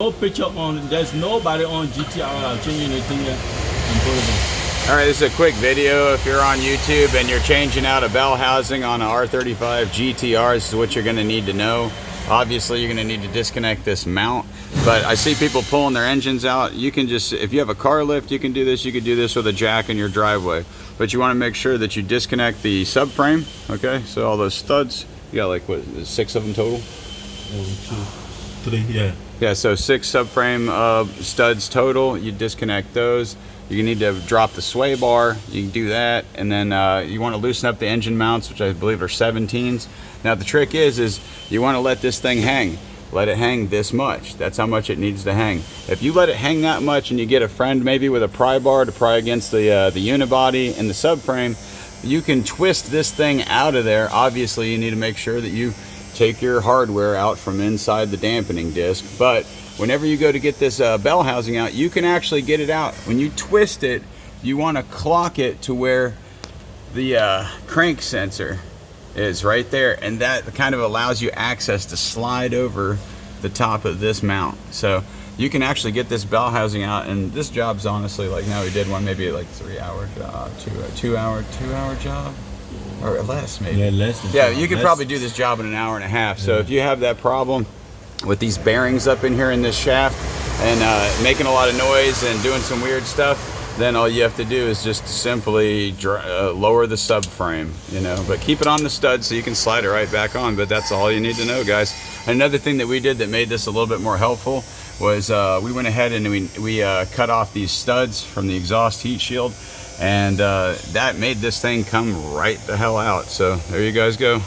No picture on, there's nobody on GTR changing anything yet. All right, this is a quick video. If you're on YouTube and you're changing out a bell housing on an R35 GTR, this is what you're gonna need to know. Obviously, you're gonna need to disconnect this mount, but I see people pulling their engines out. You can just, if you have a car lift, you can do this. You could do this with a jack in your driveway, but you wanna make sure that you disconnect the subframe, okay? So all those studs, you got like, what, 6 of them total? 1, 2, 3, yeah. Yeah, so 6 subframe studs total. You disconnect those. You need to drop the sway bar. You can do that, and then you want to loosen up the engine mounts, which I believe are 17s. Now the trick is you want to let this thing hang. Let it hang this much. That's how much it needs to hang. If you let it hang that much, and you get a friend maybe with a pry bar to pry against the unibody and the subframe, you can twist this thing out of there. Obviously, you need to make sure that you take your hardware out from inside the dampening disc, but whenever you go to get this bell housing out, you can actually get it out. When you twist it, you want to clock it to where the crank sensor is right there, and that kind of allows you access to slide over the top of this mount. So you can actually get this bell housing out, and this job's honestly, like, now we did one maybe like 3-hour job, 2-hour job, or less maybe. Yeah, less than yeah, you could probably do this job in an hour and a half. So if you have that problem with these bearings up in here in this shaft and making a lot of noise and doing some weird stuff, then all you have to do is just simply lower the subframe, you know, but keep it on the stud so you can slide it right back on. But that's all you need to know, guys. Another thing that we did that made this a little bit more helpful was we went ahead and we cut off these studs from the exhaust heat shield, and that made this thing come right the hell out. So there you guys go.